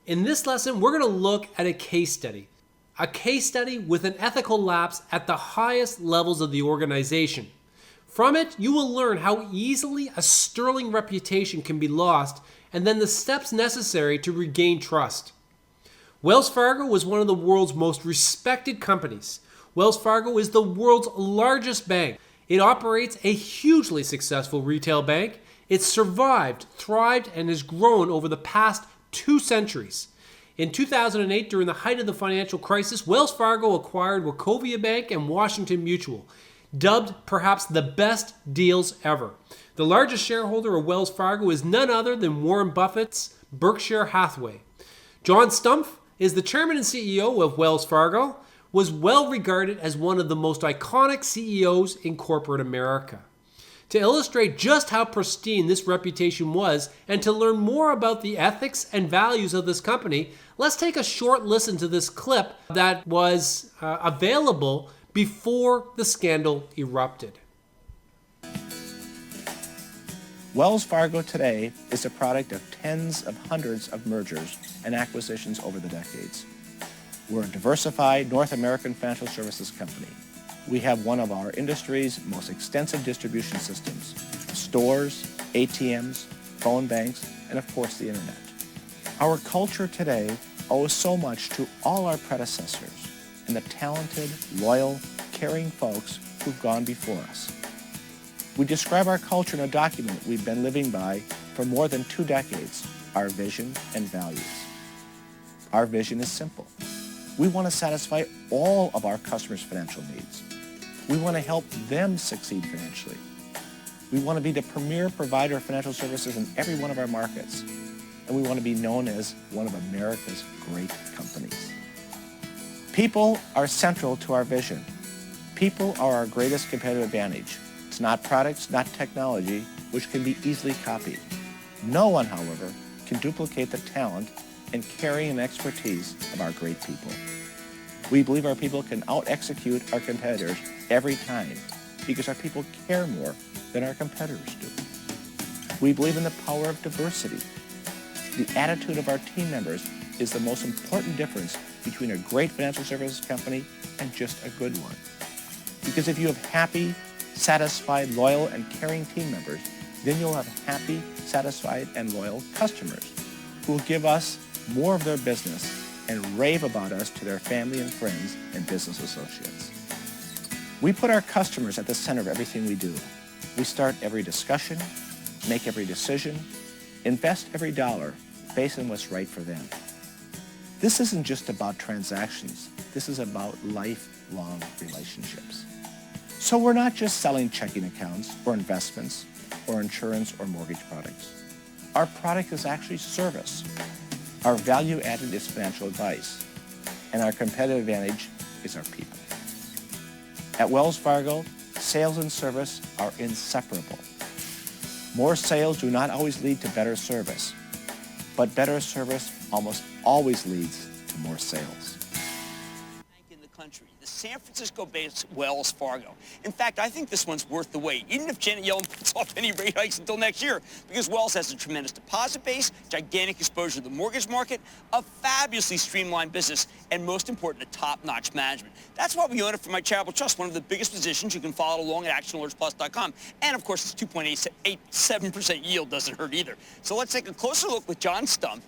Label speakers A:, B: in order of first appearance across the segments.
A: In this lesson, we're going to look at a case study with an ethical lapse at the highest levels of the organization. From it, you will learn how easily a sterling reputation can be lost and then the steps necessary to regain trust. Wells Fargo was one of the world's most respected companies. Wells Fargo is the world's largest bank. It operates a hugely successful retail bank. It's survived, thrived, and has grown over the past 2 centuries. In 2008, during the height of the financial crisis, Wells Fargo acquired Wachovia Bank and Washington Mutual, dubbed perhaps the best deals ever. The largest shareholder of Wells Fargo is none other than Warren Buffett's Berkshire Hathaway. John Stumpf is the chairman and CEO of Wells Fargo, was well regarded as one of the most iconic CEOs in corporate America. To illustrate just how pristine this reputation was and to learn more about the ethics and values of this company, let's take a short listen to this clip that was available before the scandal erupted.
B: Wells Fargo today is a product of tens of hundreds of mergers and acquisitions over the decades. We're a diversified North American financial services company. We have one of our industry's most extensive distribution systems: stores, ATMs, phone banks, and of course the internet. Our culture today owes so much to all our predecessors and the talented, loyal, caring folks who've gone before us. We describe our culture in a document we've been living by for more than 2 decades, our vision and values. Our vision is simple. We want to satisfy all of our customers' financial needs. We want to help them succeed financially. We want to be the premier provider of financial services in every one of our markets. And we want to be known as one of America's great companies. People are central to our vision. People are our greatest competitive advantage. It's not products, not technology, which can be easily copied. No one, however, can duplicate the talent and caring and expertise of our great people. We believe our people can out-execute our competitors every time because our people care more than our competitors do. We believe in the power of diversity. The attitude of our team members is the most important difference between a great financial services company and just a good one. Because if you have happy, satisfied, loyal, and caring team members, then you'll have happy, satisfied, and loyal customers who will give us more of their business and rave about us to their family and friends and business associates. We put our customers at the center of everything we do. We start every discussion, make every decision, invest every dollar based on what's right for them. This isn't just about transactions. This is about lifelong relationships. So we're not just selling checking accounts or investments or insurance or mortgage products. Our product is actually service. Our value added is financial advice, and our competitive advantage is our people. At Wells Fargo, sales and service are inseparable. More sales do not always lead to better service, but better service almost always leads to more sales.
C: In the country, the San Francisco-based Wells Fargo. In fact, I think this one's worth the wait, even if Janet Yellen puts off any rate hikes until next year, because Wells has a tremendous deposit base, gigantic exposure to the mortgage market, a fabulously streamlined business, and most important, a top-notch management. That's why we own it for my charitable trust, one of the biggest positions. You can follow it along at actionalertsplus.com. And of course, its 2.87% yield doesn't hurt either. So let's take a closer look with John Stumpf.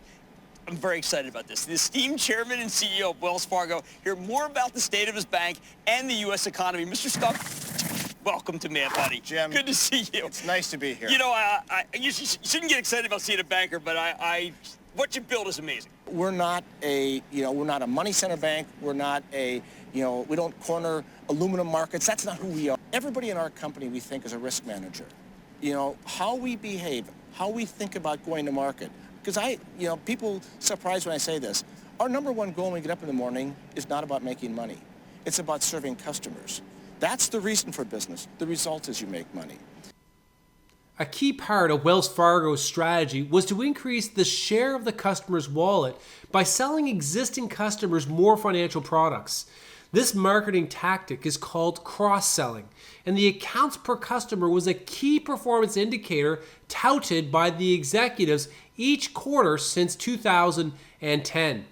C: I'm very excited about this. The esteemed chairman and CEO of Wells Fargo. Hear more about the state of his bank and the U.S. economy. Mr. Stumpf, welcome to Mad Money.
B: Jim,
C: good to see you.
B: It's nice to be here.
C: You know, you shouldn't get excited about seeing a banker, but what you build is amazing.
B: We're not a money center bank. We're not we don't corner aluminum markets. That's not who we are. Everybody in our company we think is a risk manager. How we behave, how we think about going to market. Because people surprised when I say this. Our number one goal when we get up in the morning is not about making money. It's about serving customers. That's the reason for business. The result is you make money.
A: A key part of Wells Fargo's strategy was to increase the share of the customer's wallet by selling existing customers more financial products. This marketing tactic is called cross-selling, and the accounts per customer was a key performance indicator touted by the executives each quarter since 2010,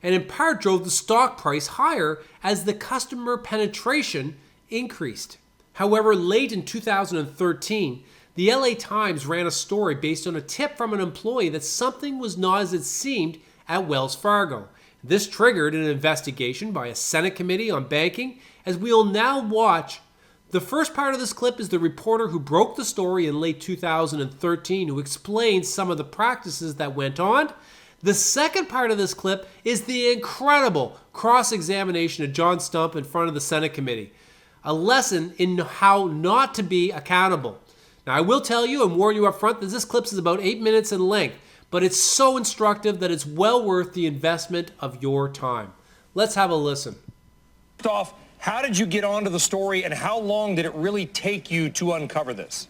A: and in part drove the stock price higher as the customer penetration increased. However, late in 2013, the LA Times ran a story based on a tip from an employee that something was not as it seemed at Wells Fargo. This triggered an investigation by a Senate committee on banking, as we'll now watch. The first part of this clip is the reporter who broke the story in late 2013, who explains some of the practices that went on. The second part of this clip is the incredible cross-examination of John Stump in front of the Senate committee, a lesson in how not to be accountable. Now, I will tell you and warn you up front that this clip is about 8 minutes in length, but it's so instructive that it's well worth the investment of your time. Let's have a listen.
D: First off, how did you get onto the story, and how long did it really take you to uncover this?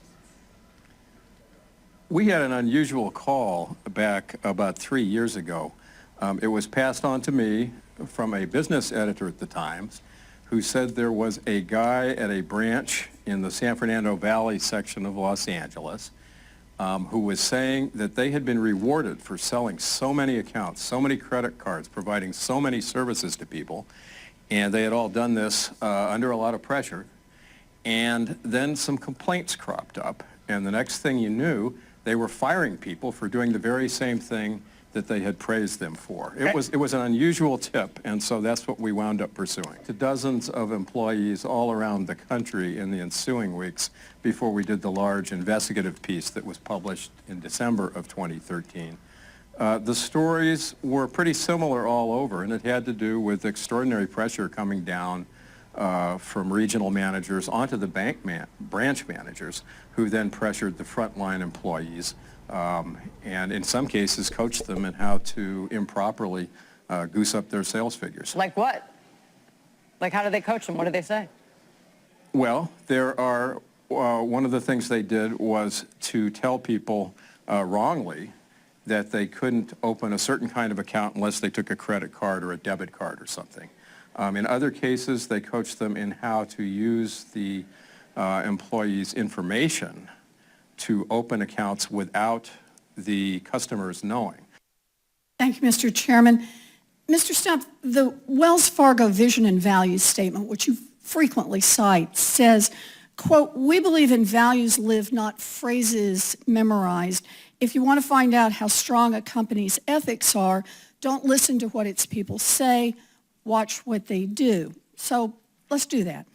E: We had an unusual call back about 3 years ago. It was passed on to me from a business editor at the Times who said there was a guy at a branch in the San Fernando Valley section of Los Angeles who was saying that they had been rewarded for selling so many accounts, so many credit cards, providing so many services to people, and they had all done this under a lot of pressure. And then some complaints cropped up, and the next thing you knew, they were firing people for doing the very same thing that they had praised them for. It was an unusual tip, and so that's what we wound up pursuing. To dozens of employees all around the country in the ensuing weeks before we did the large investigative piece that was published in December of 2013. The stories were pretty similar all over, and it had to do with extraordinary pressure coming down from regional managers onto the branch managers, who then pressured the frontline employees and in some cases coached them in how to improperly goose up their sales figures.
F: Like what? Like how do they coach them? What do they say?
E: Well, there are, one of the things they did was to tell people wrongly that they couldn't open a certain kind of account unless they took a credit card or a debit card or something. In other cases, they coached them in how to use the employees' information to open accounts without the customers knowing.
G: Thank you, Mr. Chairman. Mr. Stump, the Wells Fargo Vision and Values Statement, which you frequently cite, says, quote, "We believe in values lived, not phrases memorized. If you want to find out how strong a company's ethics are, don't listen to what its people say, watch what they do." So let's do that.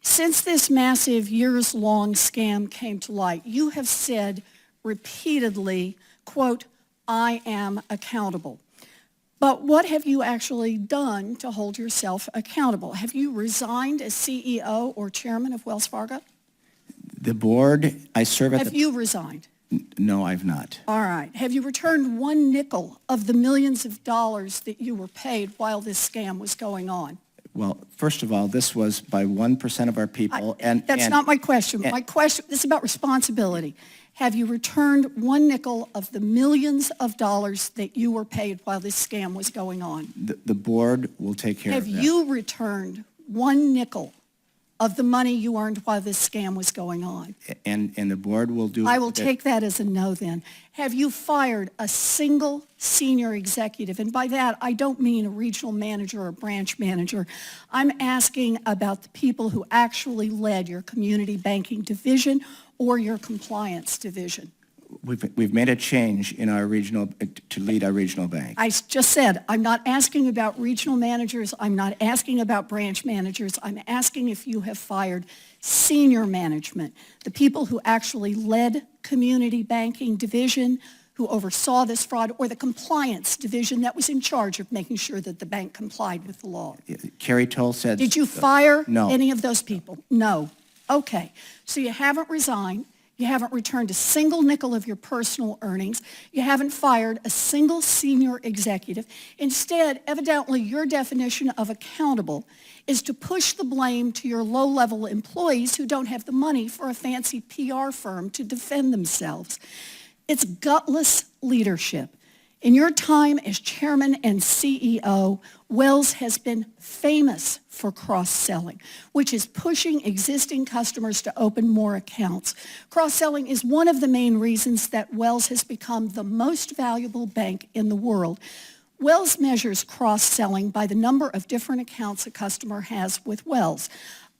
G: Since this massive years-long scam came to light, you have said repeatedly, quote, "I am accountable." But what have you actually done to hold yourself accountable? Have you resigned as CEO or chairman of Wells Fargo?
B: The board, I serve at
G: Have you resigned?
B: No, I've not.
G: All right. Have you returned one nickel of the millions of dollars that you were paid while this scam was going on?
B: Well, first of all, this was by 1% of our people.
G: That's not my question. My question, this is about responsibility. Have you returned one nickel of the millions of dollars that you were paid while this scam was going on?
B: The board will take care of that.
G: Have you returned one nickel of the money you earned while this scam was going on?
B: And the board will do...
G: I will take that as a no then. Have you fired a single senior executive? And by that, I don't mean a regional manager or a branch manager. I'm asking about the people who actually led your community banking division or your compliance division.
B: We've made a change in our regional, to lead our regional bank.
G: I just said, I'm not asking about regional managers. I'm not asking about branch managers. I'm asking if you have fired senior management, the people who actually led community banking division, who oversaw this fraud, or the compliance division that was in charge of making sure that the bank complied with the law.
B: Carrie Toll said...
G: Did you fire
B: No.
G: any of those people? No. Okay. So you haven't resigned. You haven't returned a single nickel of your personal earnings. You haven't fired a single senior executive. Instead, evidently, your definition of accountable is to push the blame to your low-level employees who don't have the money for a fancy PR firm to defend themselves. It's gutless leadership. In your time as chairman and CEO, Wells has been famous for cross-selling, which is pushing existing customers to open more accounts. Cross-selling is one of the main reasons that Wells has become the most valuable bank in the world. Wells measures cross-selling by the number of different accounts a customer has with Wells.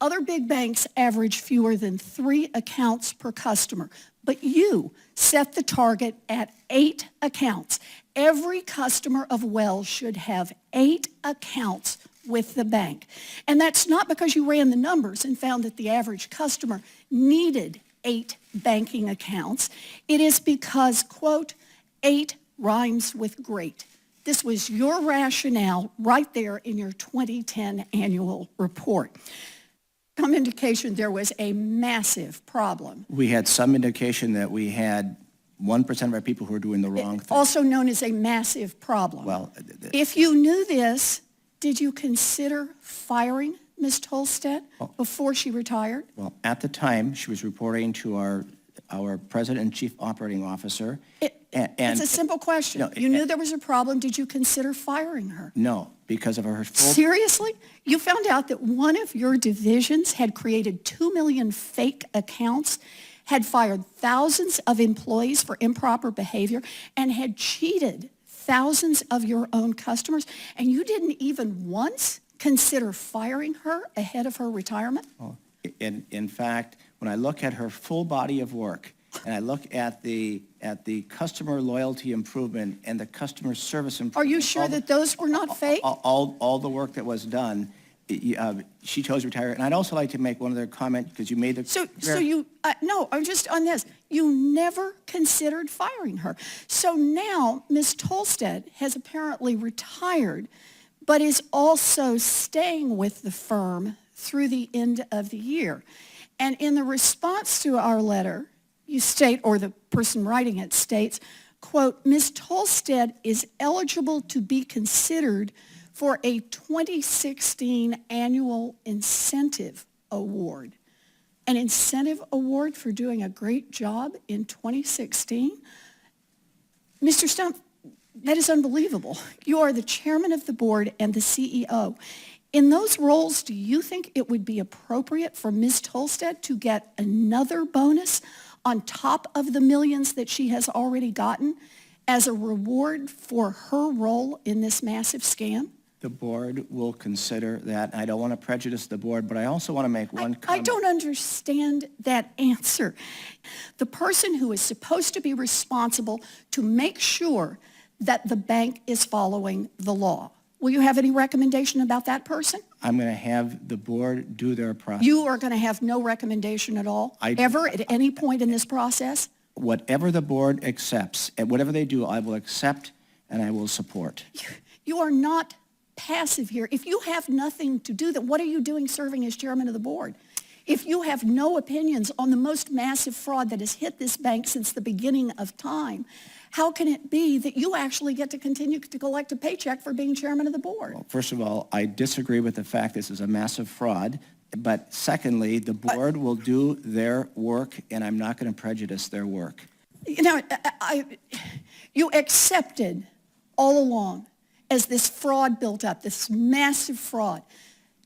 G: Other big banks average fewer than 3 accounts per customer, but you set the target at 8 accounts. Every customer of Wells should have 8 accounts with the bank. And that's not because you ran the numbers and found that the average customer needed 8 banking accounts. It is because, quote, 8 rhymes with great. This was your rationale right there in your 2010 annual report. Some indication there was a massive problem.
B: We had some indication that we had 1% of our people who were doing the wrong thing.
G: Also known as a massive problem.
B: Well,
G: if you knew this, did you consider firing Ms. Tolstead before she retired?
B: Well, at the time, she was reporting to our president and chief operating officer.
G: It's a simple question.
B: No,
G: you knew there was a problem. Did you consider firing her?
B: No, because of her full...
G: Seriously? You found out that one of your divisions had created 2 million fake accounts, had fired thousands of employees for improper behavior, and had cheated thousands of your own customers, and you didn't even once consider firing her ahead of her retirement?
B: Well, in fact, when I look at her full body of work, and I look at the customer loyalty improvement and the customer service improvement...
G: Are you sure that those were not fake?
B: All the work that was done, she chose to retire. And I'd also like to make one other comment, because you made the...
G: So you, no, I'm just on this. You never considered firing her. So now Ms. Tolstead has apparently retired, but is also staying with the firm through the end of the year. And in the response to our letter, you state, or the person writing it states, quote, Ms. Tolstead is eligible to be considered for a 2016 annual incentive award. An incentive award for doing a great job in 2016? Mr. Stump, that is unbelievable. You are the chairman of the board and the CEO. In those roles, do you think it would be appropriate for Ms. Tolstead to get another bonus on top of the millions that she has already gotten as a reward for her role in this massive scam?
B: The board will consider that. I don't want to prejudice the board, but I also want to make one comment.
G: I don't understand that answer. The person who is supposed to be responsible to make sure that the bank is following the law. Will you have any recommendation about that person?
B: I'm going to have the board do their process.
G: You are going to have no recommendation at all, ever, at any point in this process?
B: Whatever the board accepts, and whatever they do, I will accept and I will support.
G: You are not passive here. If you have nothing to do, then what are you doing serving as chairman of the board? If you have no opinions on the most massive fraud that has hit this bank since the beginning of time, how can it be that you actually get to continue to collect a paycheck for being chairman of the board?
B: Well, first of all, I disagree with the fact this is a massive fraud. But secondly, the board will do their work, and I'm not going to prejudice their work.
G: You know, you accepted all along, as this fraud built up, this massive fraud,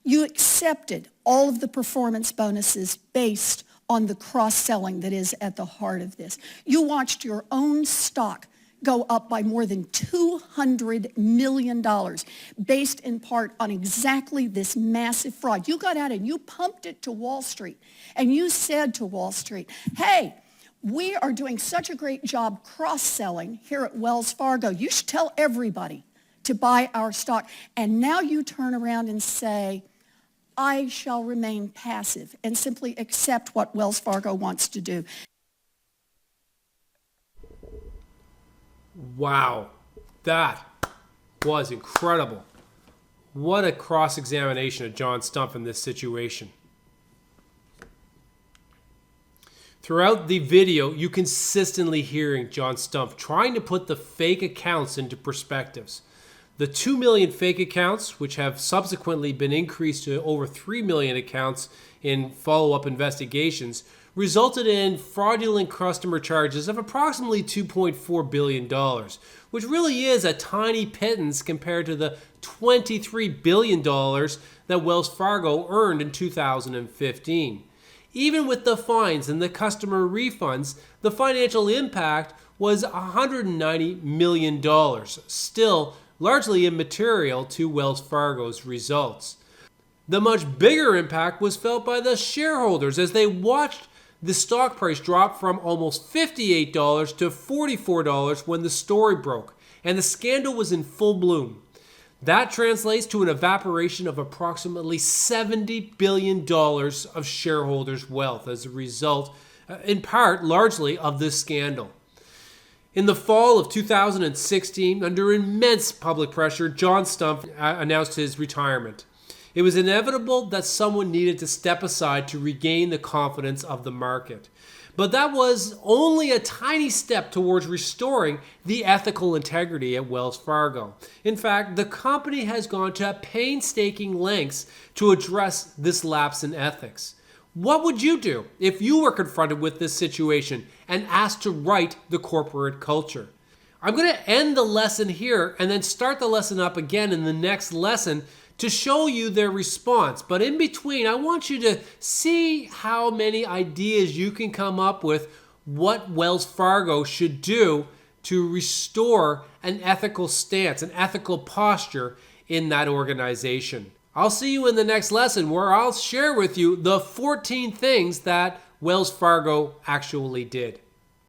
G: you accepted all of the performance bonuses based on the cross-selling that is at the heart of this. You watched your own stock go up by more than $200 million based in part on exactly this massive fraud. You got out and you pumped it to Wall Street, and you said to Wall Street, hey, we are doing such a great job cross-selling here at Wells Fargo. You should tell everybody to buy our stock. And now you turn around and say, I shall remain passive and simply accept what Wells Fargo wants to do.
A: Wow, that was incredible. What a cross-examination of John Stumpf in this situation. Throughout the video, you consistently hearing John Stumpf trying to put the fake accounts into perspectives. The 2 million fake accounts, which have subsequently been increased to over 3 million accounts in follow-up investigations, resulted in fraudulent customer charges of approximately $2.4 billion, which really is a tiny pittance compared to the $23 billion that Wells Fargo earned in 2015. Even with the fines and the customer refunds, the financial impact was $190 million, still largely immaterial to Wells Fargo's results. The much bigger impact was felt by the shareholders as they watched the stock price drop from almost $58 to $44 when the story broke, and the scandal was in full bloom. That translates to an evaporation of approximately $70 billion of shareholders' wealth as a result, in part, largely, of this scandal. In the fall of 2016, under immense public pressure, John Stumpf announced his retirement. It was inevitable that someone needed to step aside to regain the confidence of the market. But that was only a tiny step towards restoring the ethical integrity at Wells Fargo. In fact, the company has gone to painstaking lengths to address this lapse in ethics. What would you do if you were confronted with this situation and asked to right the corporate culture? I'm going to end the lesson here and then start the lesson up again in the next lesson to show you their response. But in between, I want you to see how many ideas you can come up with what Wells Fargo should do to restore an ethical stance, an ethical posture in that organization. I'll see you in the next lesson where I'll share with you the 14 things that Wells Fargo actually did.